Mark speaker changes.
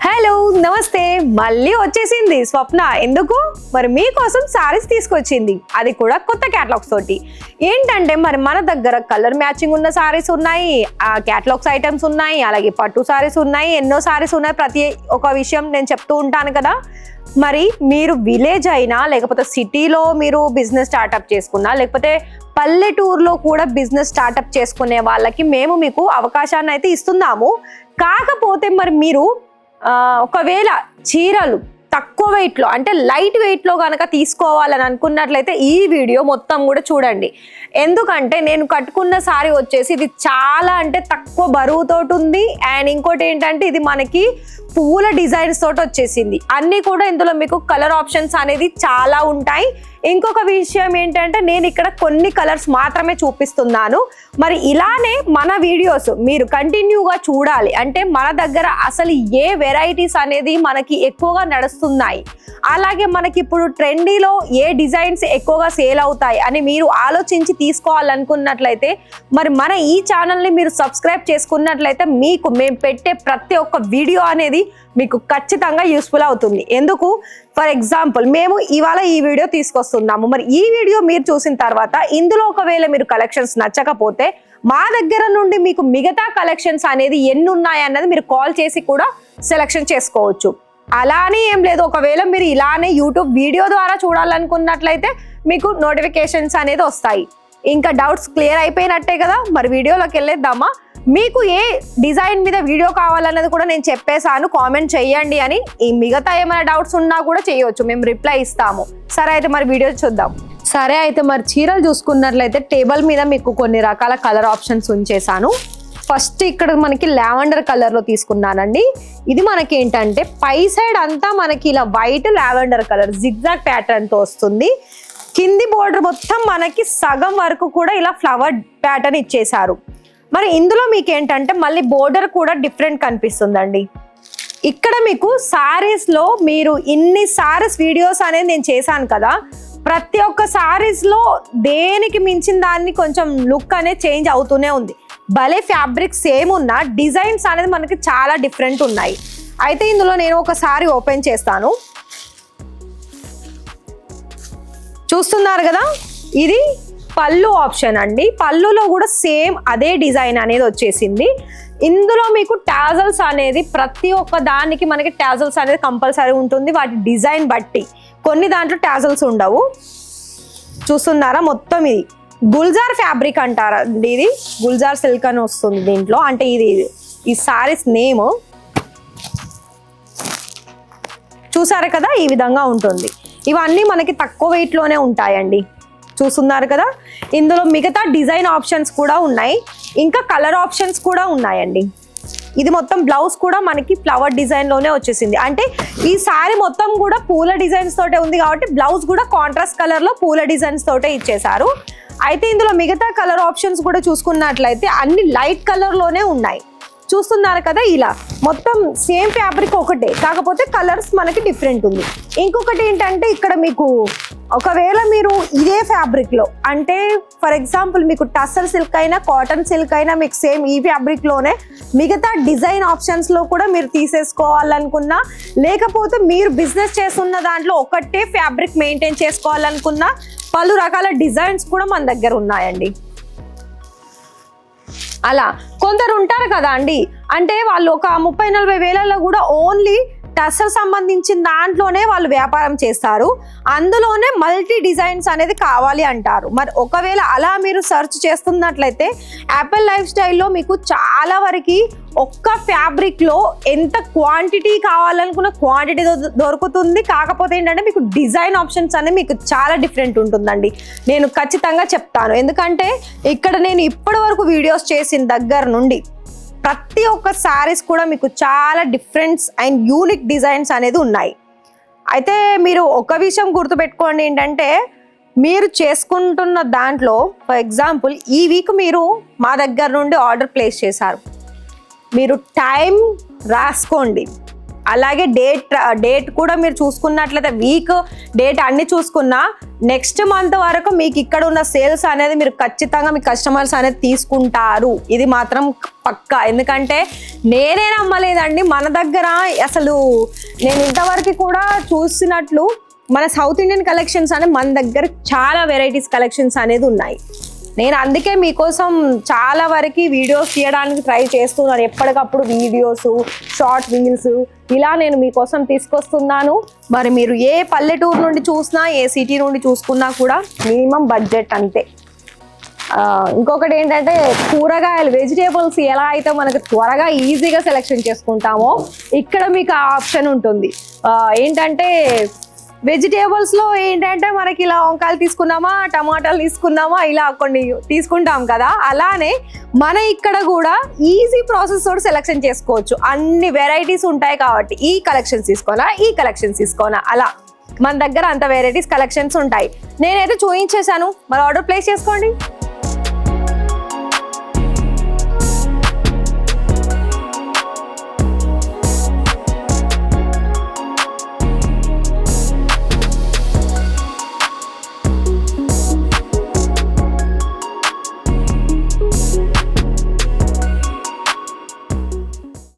Speaker 1: Hello నమస్తే, మళ్ళీ వచ్చేసింది స్వప్న. ఎందుకు మరి మీకోసం సారీస్ తీసుకొచ్చింది, అది కూడా కొత్త క్యాటలాగ్స్ తోటి. ఏంటంటే మరి మన దగ్గర కలర్ మ్యాచింగ్ ఉన్న సారీస్ ఉన్నాయి, ఆ క్యాటలాగ్స్ ఐటమ్స్ ఉన్నాయి, అలాగే పట్టు సారీస్ ఉన్నాయి, ఎన్నో సారీస్ ఉన్నాయి. ప్రతి ఒక విషయం నేను చెప్తూ ఉంటాను కదా. మరి మీరు విలేజ్ అయినా లేకపోతే సిటీలో మీరు బిజినెస్ స్టార్ట్అప్ చేసుకున్నా లేకపోతే పల్లెటూరులో కూడా బిజినెస్ స్టార్ట్అప్ చేసుకునే వాళ్ళకి మేము మీకు అవకాశాన్ని అయితే ఇస్తున్నాము. కాకపోతే మరి మీరు ఒకవేళ చీరలు తక్కువ వెయిట్లో అంటే లైట్ వెయిట్లో కనుక తీసుకోవాలని అనుకున్నట్లయితే ఈ వీడియో మొత్తం కూడా చూడండి. ఎందుకంటే నేను కట్టుకున్న సారీ వచ్చేసి ఇది చాలా అంటే తక్కువ బరువుతోటి ఉంది. అండ్ ఇంకోటి ఏంటంటే ఇది మనకి పూల డిజైన్స్ తోటి వచ్చేసింది. అన్నీ కూడా ఇందులో మీకు కలర్ ఆప్షన్స్ అనేది చాలా ఉంటాయి. ఇంకొక విషయం ఏంటంటే నేను ఇక్కడ కొన్ని కలర్స్ మాత్రమే చూపిస్తున్నాను. మరి ఇలానే మన వీడియోస్ మీరు కంటిన్యూగా చూడాలి అంటే మన దగ్గర అసలు ఏ వెరైటీస్ అనేది మనకి ఎక్కువగా నడుస్తున్నాయి, అలాగే మనకి ఇప్పుడు ట్రెండీలో ఏ డిజైన్స్ ఎక్కువగా సేల్ అవుతాయి అని మీరు ఆలోచించి తీసుకోవాలనుకున్నట్లయితే మరి మన ఈ ఛానల్ని మీరు సబ్స్క్రైబ్ చేసుకున్నట్లయితే మీకు మేము పెట్టే ప్రతి ఒక్క వీడియో అనేది మీకు ఖచ్చితంగా యూస్ఫుల్ అవుతుంది. ఎందుకు, ఫర్ ఎగ్జాంపుల్ మేము ఇవాళ ఈ వీడియో తీసుకొస్తున్నాము. మరి ఈ వీడియో మీరు చూసిన తర్వాత ఇందులో ఒకవేళ మీరు కలెక్షన్స్ నచ్చకపోతే మా దగ్గర నుండి మీకు మిగతా కలెక్షన్స్ అనేది ఎన్ని ఉన్నాయి అన్నది మీరు కాల్ చేసి కూడా సెలెక్షన్ చేసుకోవచ్చు. అలానే ఏం లేదు, ఒకవేళ మీరు ఇలానే యూట్యూబ్ వీడియో ద్వారా చూడాలనుకున్నట్లయితే మీకు నోటిఫికేషన్స్ అనేది వస్తాయి. ఇంకా డౌట్స్ క్లియర్ అయిపోయినట్టే కదా. మరి వీడియోలోకి వెళ్ళేద్దామా. మీకు ఏ డిజైన్ మీద వీడియో కావాలన్నది కూడా నేను చెప్పేశాను, కామెంట్ చెయ్యండి అని. ఈ మిగతా ఏమైనా డౌట్స్ ఉన్నా కూడా చేయొచ్చు, మేము రిప్లై ఇస్తాము. సరే అయితే మరి వీడియో చూద్దాం. సరే అయితే మరి చీరలు చూసుకున్నట్లయితే టేబుల్ మీద మీకు కొన్ని రకాల కలర్ ఆప్షన్స్ ఉంచేసాను. ఫస్ట్ ఇక్కడ మనకి లావెండర్ కలర్లో తీసుకున్నానండి. ఇది మనకి ఏంటంటే పై సైడ్ అంతా మనకి ఇలా వైట్ లావెండర్ కలర్ జిగ్జాగ్ ప్యాటర్న్తో వస్తుంది. కింది బోర్డర్ మొత్తం మనకి సగం వరకు కూడా ఇలా ఫ్లవర్ ప్యాటర్న్ ఇచ్చేసారు. మరి ఇందులో మీకు ఏంటంటే మళ్ళీ బోర్డర్ కూడా డిఫరెంట్ కనిపిస్తుందండి. ఇక్కడ మీకు సారీస్లో మీరు ఇన్ని సారీస్ వీడియోస్ అనేది నేను చేశాను కదా, ప్రతి ఒక్క సారీస్లో దేనికి మించిన దాన్ని కొంచెం లుక్ అనేది చేంజ్ అవుతూనే ఉంది. భలే ఫ్యాబ్రిక్ సేమ్ ఉన్న డిజైన్స్ అనేది మనకి చాలా డిఫరెంట్ ఉన్నాయి. అయితే ఇందులో నేను ఒక సారీ ఓపెన్ చేస్తాను. చూస్తున్నారు కదా, ఇది పళ్ళు ఆప్షన్ అండి. పళ్ళులో కూడా సేమ్ అదే డిజైన్ అనేది వచ్చేసింది. ఇందులో మీకు టాజల్స్ అనేది ప్రతి ఒక్క దానికి మనకి టాజల్స్ అనేది కంపల్సరీ ఉంటుంది, వాటి డిజైన్ బట్టి. కొన్ని దాంట్లో టాజల్స్ ఉండవు. చూస్తున్నారా, మొత్తం ఇది గుల్జార్ ఫ్యాబ్రిక్ అంటారండి. ఇది గుల్జార్ సిల్క్ అని వస్తుంది దీంట్లో. అంటే ఇది ఈ సారీస్ నేమ్ చూసారు కదా, ఈ విధంగా ఉంటుంది. ఇవన్నీ మనకి తక్కువ వెయిట్లోనే ఉంటాయండి. చూస్తున్నారు కదా, ఇందులో మిగతా డిజైన్ ఆప్షన్స్ కూడా ఉన్నాయి, ఇంకా కలర్ ఆప్షన్స్ కూడా ఉన్నాయండి. ఇది మొత్తం బ్లౌజ్ కూడా మనకి ఫ్లవర్ డిజైన్లోనే వచ్చేసింది. అంటే ఈ సారీ మొత్తం కూడా పూల డిజైన్స్ తోటే ఉంది కాబట్టి బ్లౌజ్ కూడా కాంట్రాస్ట్ కలర్లో పూల డిజైన్స్ తోటే ఇచ్చేసారు. అయితే ఇందులో మిగతా కలర్ ఆప్షన్స్ కూడా చూసుకున్నట్లయితే అన్ని లైట్ కలర్లోనే ఉన్నాయి. చూస్తున్నారు కదా, ఇలా మొత్తం సేమ్ ఫ్యాబ్రిక్ ఒకటే, కాకపోతే కలర్స్ మనకి డిఫరెంట్ ఉంది. ఇంకొకటి ఏంటంటే ఇక్కడ మీకు ఒకవేళ మీరు ఇదే ఫ్యాబ్రిక్లో అంటే ఫర్ ఎగ్జాంపుల్ మీకు టస్సర్ సిల్క్ అయినా కాటన్ సిల్క్ అయినా మీకు సేమ్ ఈ ఫ్యాబ్రిక్లోనే మిగతా డిజైన్ ఆప్షన్స్లో కూడా మీరు తీసేసుకోవాలనుకున్నా, లేకపోతే మీరు బిజినెస్ చేస్తున్న దాంట్లో ఒకటే ఫ్యాబ్రిక్ మెయింటైన్ చేసుకోవాలనుకున్నా పలు రకాల డిజైన్స్ కూడా మన దగ్గర ఉన్నాయండి. అలా కొందరు ఉంటారు కదా అండి, అంటే వాళ్ళు ఒక 30-40 వేలలో కూడా ఓన్లీ టస్సర్ సంబంధించిన దాంట్లోనే వాళ్ళు వ్యాపారం చేస్తారు, అందులోనే మల్టీ డిజైన్స్ అనేది కావాలి అంటారు. మరి ఒకవేళ అలా మీరు సెర్చ్ చేస్తున్నట్లయితే యాపిల్ లైఫ్ స్టైల్లో మీకు చాలా వరకు ఒక్క ఫ్యాబ్రిక్లో ఎంత క్వాంటిటీ కావాలనుకున్న క్వాంటిటీ దొరుకుతుంది. కాకపోతే ఏంటంటే మీకు డిజైన్ ఆప్షన్స్ అనేవి మీకు చాలా డిఫరెంట్ ఉంటుందండి. నేను ఖచ్చితంగా చెప్తాను, ఎందుకంటే ఇక్కడ నేను ఇప్పటి వరకు వీడియోస్ చేసిన దగ్గర నుండి ప్రతి ఒక్క సారీస్ కూడా మీకు చాలా డిఫరెంట్స్ అండ్ యూనిక్ డిజైన్స్ అనేది ఉన్నాయి. అయితే మీరు ఒక విషయం గుర్తుపెట్టుకోండి, ఏంటంటే మీరు చేసుకుంటున్న దాంట్లో ఫర్ ఎగ్జాంపుల్ ఈ వీక్ మీరు మా దగ్గర నుండి ఆర్డర్ ప్లేస్ చేశారు, మీరు టైం రాసుకోండి. అలాగే డేట్ కూడా మీరు చూసుకున్నట్లయితే వీక్ డేట్ అన్ని చూసుకున్నా నెక్స్ట్ మంత్ వరకు మీకు ఇక్కడ ఉన్న సేల్స్ అనేది మీరు ఖచ్చితంగా మీ కస్టమర్స్ అనేది తీసుకుంటారు. ఇది మాత్రం పక్కా. ఎందుకంటే నేనే నమ్మలేదండి, మన దగ్గర అసలు నేను ఇంతవరకు కూడా చూసినట్లు మన సౌత్ ఇండియన్ కలెక్షన్స్ అనేది మన దగ్గర చాలా వెరైటీస్ కలెక్షన్స్ అనేది ఉన్నాయి. నేను అందుకే మీకోసం చాలా వరకు వీడియోస్ తీయడానికి ట్రై చేస్తున్నాను. ఎప్పటికప్పుడు వీడియోస్, షార్ట్ రీల్స్ ఇలా నేను మీకోసం తీసుకొస్తున్నాను. మరి మీరు ఏ పల్లెటూరు నుండి చూసినా, ఏ సిటీ నుండి చూసుకున్నా కూడా మినిమం బడ్జెట్ అంతే. ఇంకొకటి ఏంటంటే కూరగాయలు, వెజిటేబుల్స్ ఎలా అయితే మనకు త్వరగా ఈజీగా సెలెక్షన్ చేసుకుంటామో ఇక్కడ మీకు ఆ ఆప్షన్ ఉంటుంది. ఏంటంటే వెజిటేబుల్స్ లో ఏంటంటే మనకి ఇలా వంకాయలు తీసుకున్నామా, టమాటాలు తీసుకున్నామా, ఇలా కొన్ని తీసుకుంటాం కదా. అలానే మన ఇక్కడ కూడా ఈజీ ప్రాసెస్ తోటి సెలెక్షన్ చేసుకోవచ్చు. అన్ని వెరైటీస్ ఉంటాయి కాబట్టి ఈ కలెక్షన్స్ తీసుకోనా, ఈ కలెక్షన్స్ తీసుకోనా, అలా మన దగ్గర అంత వెరైటీస్ కలెక్షన్స్ ఉంటాయి. నేనైతే చూపించేశాను, మరి ఆర్డర్ ప్లేస్ చేసుకోండి.